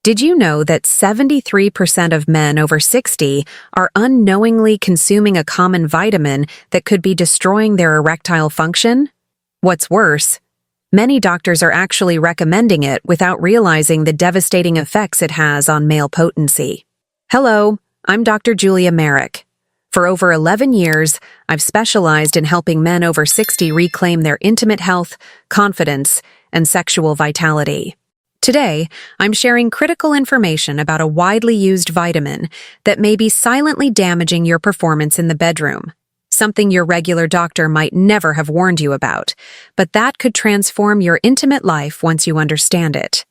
Did you know that 73% of men over 60 are unknowingly consuming a common vitamin that could be destroying their erectile function? What's worse, many doctors are actually recommending it without realizing the devastating effects it has on male potency. Hello, I'm Dr. Julia Merrick. For over 11 years, I've specialized in helping men over 60 reclaim their intimate health, confidence, and sexual vitality. Today, I'm sharing critical information about a widely used vitamin that may be silently damaging your performance in the bedroom, something your regular doctor might never have warned you about, but that could transform your intimate life once you understand it.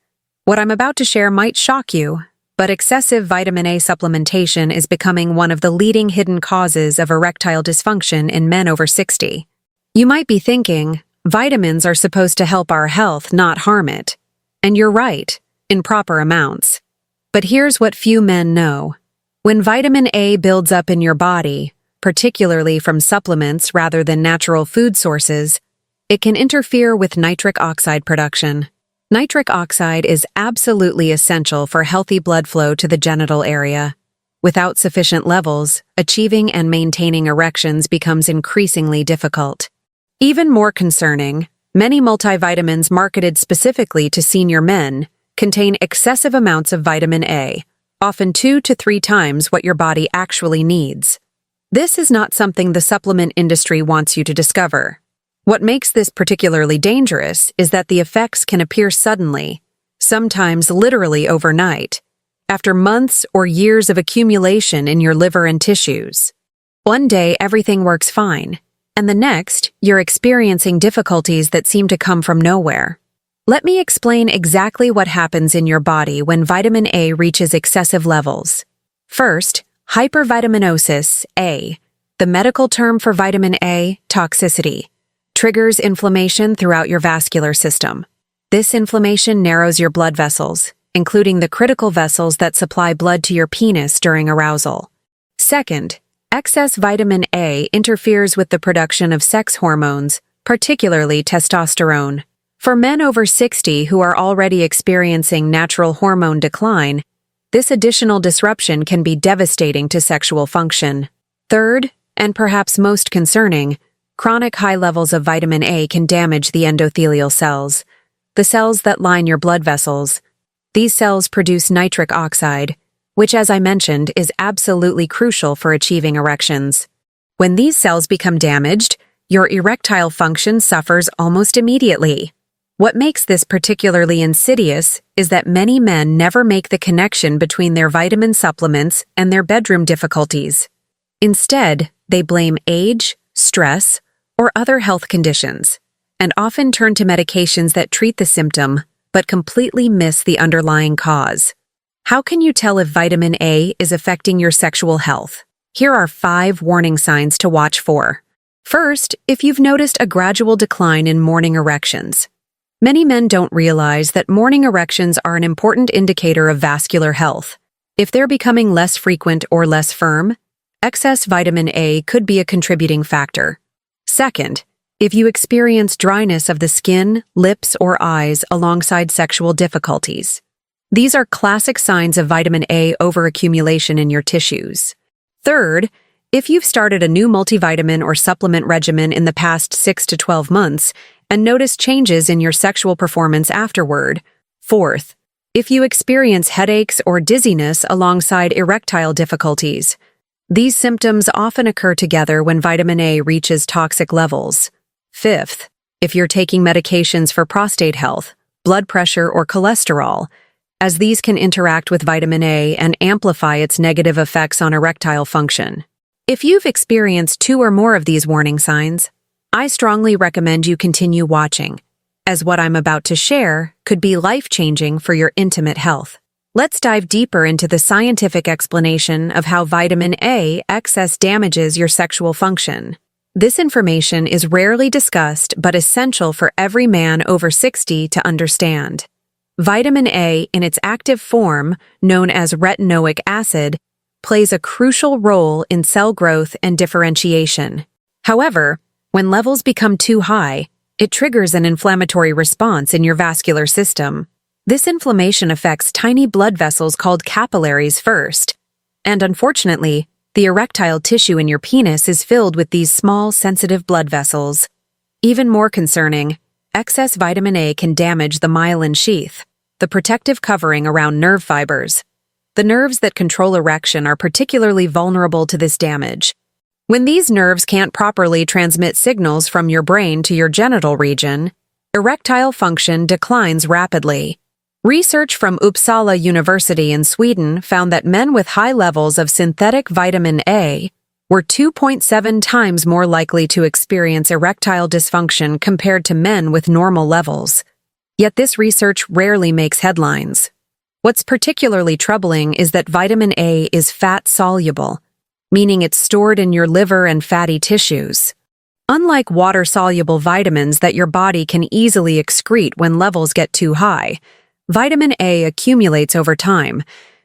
What I'm about to share might shock you, but excessive vitamin A supplementation is becoming one of the leading hidden causes of erectile dysfunction in men over 60. You might be thinking, vitamins are supposed to help our health, not harm it. And you're right, in proper amounts. But here's what few men know. When vitamin A builds up in your body, particularly from supplements rather than natural food sources, it can interfere with nitric oxide production. Nitric oxide is absolutely essential for healthy blood flow to the genital area. Without sufficient levels, achieving and maintaining erections becomes increasingly difficult. Even more concerning, many multivitamins marketed specifically to senior men contain excessive amounts of vitamin A, often 2 to 3 times what your body actually needs. This is not something the supplement industry wants you to discover. What makes this particularly dangerous is that the effects can appear suddenly, sometimes literally overnight, after months or years of accumulation in your liver and tissues. One day everything works fine, and the next, you're experiencing difficulties that seem to come from nowhere. Let me explain exactly what happens in your body when vitamin A reaches excessive levels. First, hypervitaminosis A, the medical term for vitamin A, toxicity, triggers inflammation throughout your vascular system. This inflammation narrows your blood vessels, including the critical vessels that supply blood to your penis during arousal. Second, excess vitamin A interferes with the production of sex hormones, particularly testosterone. For men over 60 who are already experiencing natural hormone decline, this additional disruption can be devastating to sexual function. Third, and perhaps most concerning, chronic high levels of vitamin A can damage the endothelial cells, the cells that line your blood vessels. These cells produce nitric oxide, which, as I mentioned, is absolutely crucial for achieving erections. When these cells become damaged, your erectile function suffers almost immediately. What makes this particularly insidious is that many men never make the connection between their vitamin supplements and their bedroom difficulties. Instead, they blame age, stress, or other health conditions, and often turn to medications that treat the symptom but completely miss the underlying cause. How can you tell if vitamin A is affecting your sexual health? Here are 5 warning signs to watch for. First, if you've noticed a gradual decline in morning erections. Many men don't realize that morning erections are an important indicator of vascular health. If they're becoming less frequent or less firm, excess vitamin A could be a contributing factor. Second, if you experience dryness of the skin, lips, or eyes alongside sexual difficulties. These are classic signs of vitamin A overaccumulation in your tissues. Third, if you've started a new multivitamin or supplement regimen in the past 6 to 12 months and noticed changes in your sexual performance afterward. Fourth, if you experience headaches or dizziness alongside erectile difficulties. These symptoms often occur together when vitamin A reaches toxic levels. Fifth, if you're taking medications for prostate health, blood pressure, or cholesterol, as these can interact with vitamin A and amplify its negative effects on erectile function. If you've experienced 2 or more of these warning signs, I strongly recommend you continue watching, as what I'm about to share could be life-changing for your intimate health. Let's dive deeper into the scientific explanation of how vitamin A excess damages your sexual function. This information is rarely discussed but essential for every man over 60 to understand. Vitamin A, in its active form, known as retinoic acid, plays a crucial role in cell growth and differentiation. However, when levels become too high, it triggers an inflammatory response in your vascular system. This inflammation affects tiny blood vessels called capillaries first, and unfortunately, the erectile tissue in your penis is filled with these small, sensitive blood vessels. Even more concerning, excess vitamin A can damage the myelin sheath, the protective covering around nerve fibers. The nerves that control erection are particularly vulnerable to this damage. When these nerves can't properly transmit signals from your brain to your genital region, erectile function declines rapidly. Research from Uppsala University in Sweden found that men with high levels of synthetic vitamin A were 2.7 times more likely to experience erectile dysfunction compared to men with normal levels. Yet this research rarely makes headlines. What's particularly troubling is that vitamin A is fat-soluble, meaning it's stored in your liver and fatty tissues. Unlike water-soluble vitamins that your body can easily excrete when levels get too high, vitamin A accumulates over time,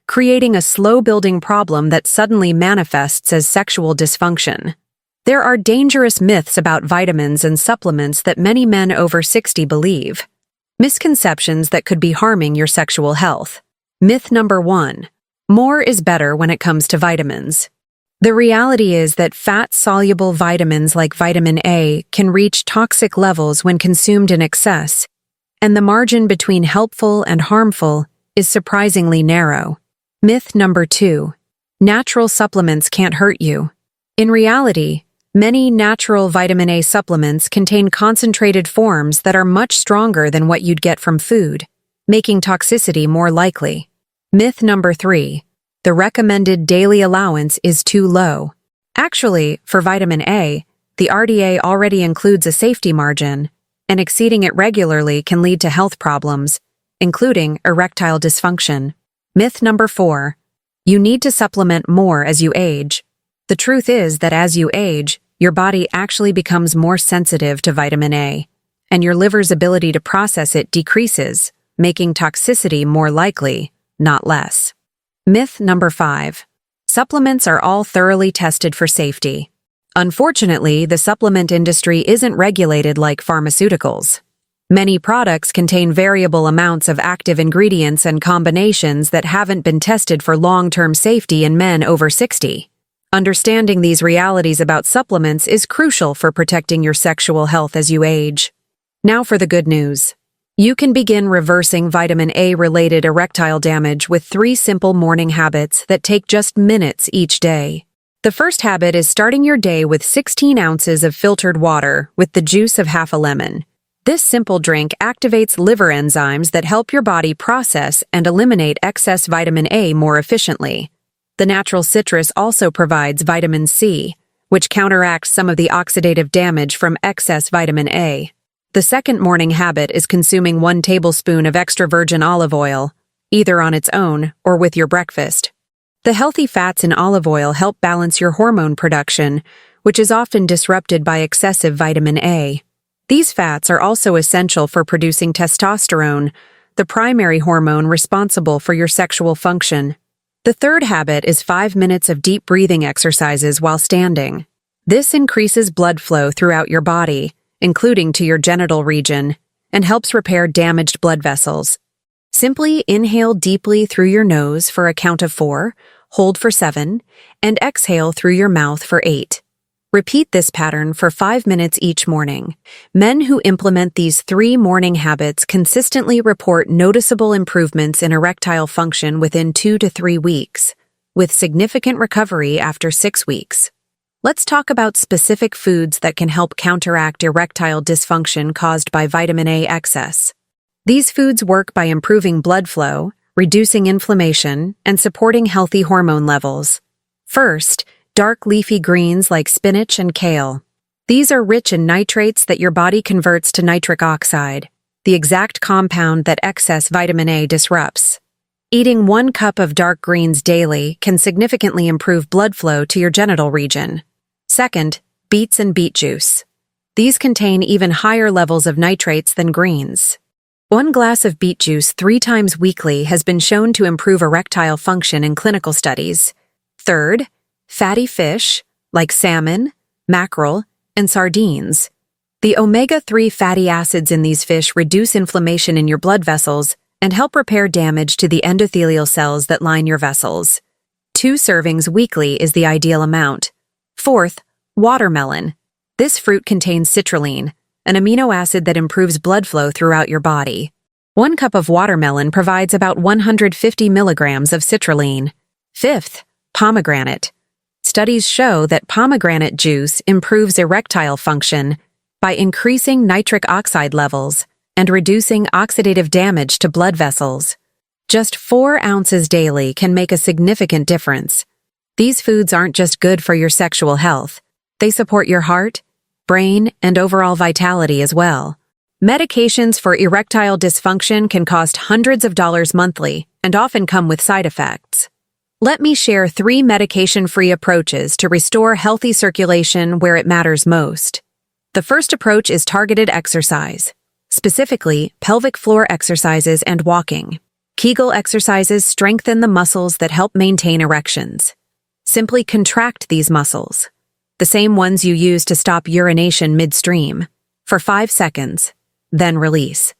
creating a slow-building problem that suddenly manifests as sexual dysfunction. There are dangerous myths about vitamins and supplements that many men over 60 believe. Misconceptions that could be harming your sexual health. Myth number 1. More is better when it comes to vitamins. The reality is that fat-soluble vitamins like vitamin A can reach toxic levels when consumed in excess, and the margin between helpful and harmful is surprisingly narrow. Myth number 2. Natural supplements can't hurt you. In reality, many natural vitamin A supplements contain concentrated forms that are much stronger than what you'd get from food, making toxicity more likely. Myth number 3. The recommended daily allowance is too low. Actually, for vitamin A, the RDA already includes a safety margin, and exceeding it regularly can lead to health problems, including erectile dysfunction. Myth number 4. You need to supplement more as you age. The truth is that as you age, your body actually becomes more sensitive to vitamin A, and your liver's ability to process it decreases, making toxicity more likely, not less. Myth number 5. Supplements are all thoroughly tested for safety. Unfortunately, the supplement industry isn't regulated like pharmaceuticals. Many products contain variable amounts of active ingredients and combinations that haven't been tested for long-term safety in men over 60. Understanding these realities about supplements is crucial for protecting your sexual health as you age. Now for the good news. You can begin reversing vitamin A-related erectile damage with 3 simple morning habits that take just minutes each day. The first habit is starting your day with 16 ounces of filtered water with the juice of half a lemon. This simple drink activates liver enzymes that help your body process and eliminate excess vitamin A more efficiently. The natural citrus also provides vitamin C, which counteracts some of the oxidative damage from excess vitamin A. The second morning habit is consuming 1 tablespoon of extra virgin olive oil, either on its own or with your breakfast. The healthy fats in olive oil help balance your hormone production, which is often disrupted by excessive vitamin A. These fats are also essential for producing testosterone, the primary hormone responsible for your sexual function. The third habit is 5 minutes of deep breathing exercises while standing. This increases blood flow throughout your body, including to your genital region, and helps repair damaged blood vessels. Simply inhale deeply through your nose for a count of 4, hold for 7, and exhale through your mouth for 8. Repeat this pattern for 5 minutes each morning. Men who implement these 3 morning habits consistently report noticeable improvements in erectile function within 2 to 3 weeks, with significant recovery after 6 weeks. Let's talk about specific foods that can help counteract erectile dysfunction caused by vitamin A excess. These foods work by improving blood flow, reducing inflammation, and supporting healthy hormone levels. First, dark leafy greens like spinach and kale. These are rich in nitrates that your body converts to nitric oxide, the exact compound that excess vitamin A disrupts. Eating 1 cup of dark greens daily can significantly improve blood flow to your genital region. Second, beets and beet juice. These contain even higher levels of nitrates than greens. 1 glass of beet juice 3 times weekly has been shown to improve erectile function in clinical studies. Third, fatty fish, like salmon, mackerel, and sardines. The omega-3 fatty acids in these fish reduce inflammation in your blood vessels and help repair damage to the endothelial cells that line your vessels. 2 servings weekly is the ideal amount. Fourth, watermelon. This fruit contains citrulline, an amino acid that improves blood flow throughout your body. 1 cup of watermelon provides about 150 milligrams of citrulline. Fifth, pomegranate. Studies show that pomegranate juice improves erectile function by increasing nitric oxide levels and reducing oxidative damage to blood vessels. Just 4 ounces daily can make a significant difference. These foods aren't just good for your sexual health, they support your heart, brain, and overall vitality as well. Medications for erectile dysfunction can cost hundreds of dollars monthly and often come with side effects. Let me share 3 medication-free approaches to restore healthy circulation where it matters most. The first approach is targeted exercise, specifically pelvic floor exercises and walking. Kegel exercises strengthen the muscles that help maintain erections. Simply contract these muscles, the same ones you use to stop urination midstream, for 5 seconds, then release.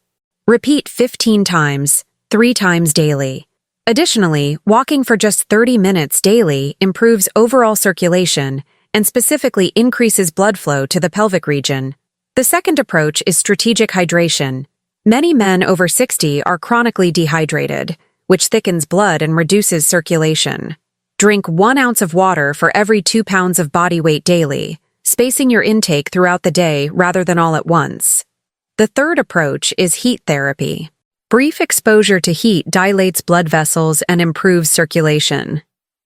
Repeat 15 times, 3 times daily. Additionally, walking for just 30 minutes daily improves overall circulation and specifically increases blood flow to the pelvic region. The second approach is strategic hydration. Many men over 60 are chronically dehydrated, which thickens blood and reduces circulation. Drink 1 ounce of water for every 2 pounds of body weight daily, spacing your intake throughout the day rather than all at once. The third approach is heat therapy. Brief exposure to heat dilates blood vessels and improves circulation.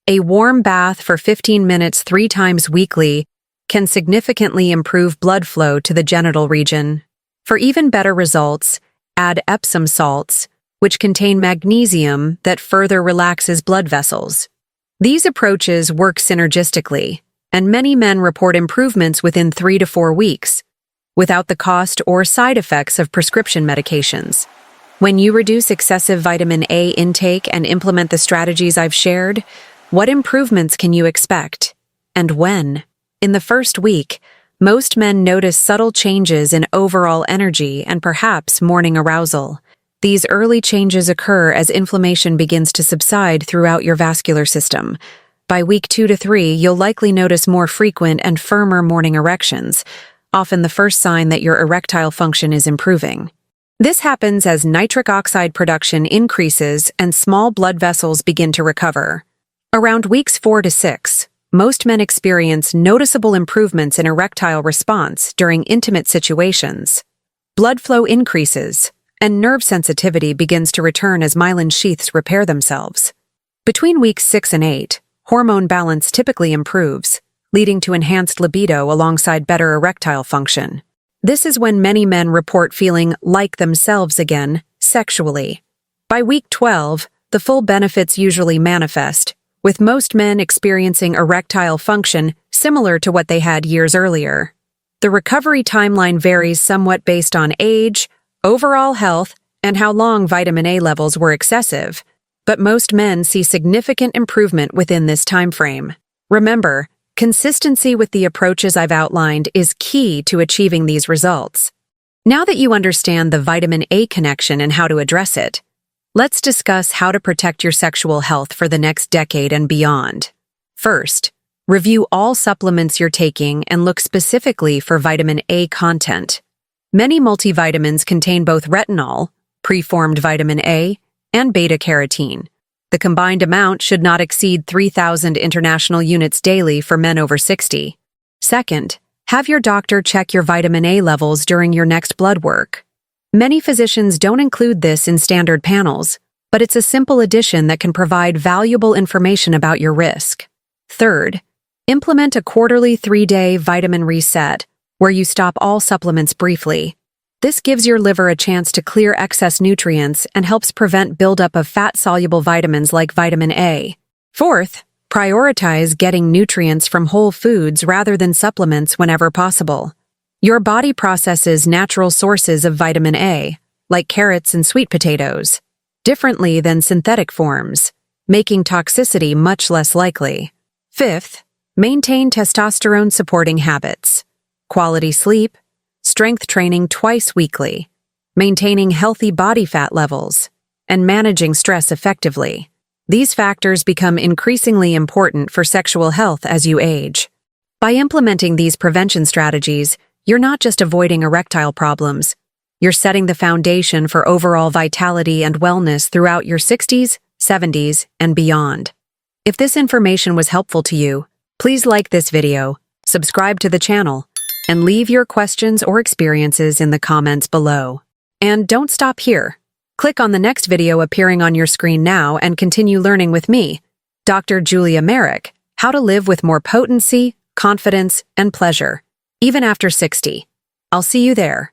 A warm bath for 15 minutes 3 times weekly can significantly improve blood flow to the genital region. For even better results, add Epsom salts, which contain magnesium that further relaxes blood vessels. These approaches work synergistically, and many men report improvements within 3 to 4 weeks, without the cost or side effects of prescription medications. When you reduce excessive vitamin A intake and implement the strategies I've shared, what improvements can you expect? And when? In the first week, most men notice subtle changes in overall energy and perhaps morning arousal. These early changes occur as inflammation begins to subside throughout your vascular system. By week 2 to 3, you'll likely notice more frequent and firmer morning erections, often the first sign that your erectile function is improving. This happens as nitric oxide production increases and small blood vessels begin to recover. Around weeks 4 to 6, most men experience noticeable improvements in erectile response during intimate situations. Blood flow increases, and nerve sensitivity begins to return as myelin sheaths repair themselves. Between weeks 6 and 8, hormone balance typically improves, leading to enhanced libido alongside better erectile function. This is when many men report feeling like themselves again, sexually. By week 12, the full benefits usually manifest, with most men experiencing erectile function similar to what they had years earlier. The recovery timeline varies somewhat based on age, overall health, and how long vitamin A levels were excessive, but most men see significant improvement within this time frame. Remember, consistency with the approaches I've outlined is key to achieving these results. Now that you understand the vitamin A connection and how to address it, let's discuss how to protect your sexual health for the next decade and beyond. First, review all supplements you're taking and look specifically for vitamin A content. Many multivitamins contain both retinol, preformed vitamin A, and beta-carotene. The combined amount should not exceed 3,000 international units daily for men over 60. Second, have your doctor check your vitamin A levels during your next blood work. Many physicians don't include this in standard panels, but it's a simple addition that can provide valuable information about your risk. Third, implement a quarterly 3-day vitamin reset, where you stop all supplements briefly. This gives your liver a chance to clear excess nutrients and helps prevent buildup of fat-soluble vitamins like vitamin A. Fourth, prioritize getting nutrients from whole foods rather than supplements whenever possible. Your body processes natural sources of vitamin A, like carrots and sweet potatoes, differently than synthetic forms, making toxicity much less likely. Fifth, maintain testosterone-supporting habits. Quality sleep, strength training twice weekly, maintaining healthy body fat levels, and managing stress effectively. These factors become increasingly important for sexual health as you age. By implementing these prevention strategies, you're not just avoiding erectile problems. You're setting the foundation for overall vitality and wellness throughout your 60s, 70s, and beyond. If this information was helpful to you, please like this video, subscribe to the channel, and leave your questions or experiences in the comments below. And don't stop here. Click on the next video appearing on your screen now and continue learning with me, Dr. Julia Merrick, how to live with more potency, confidence, and pleasure, even after 60. I'll see you there.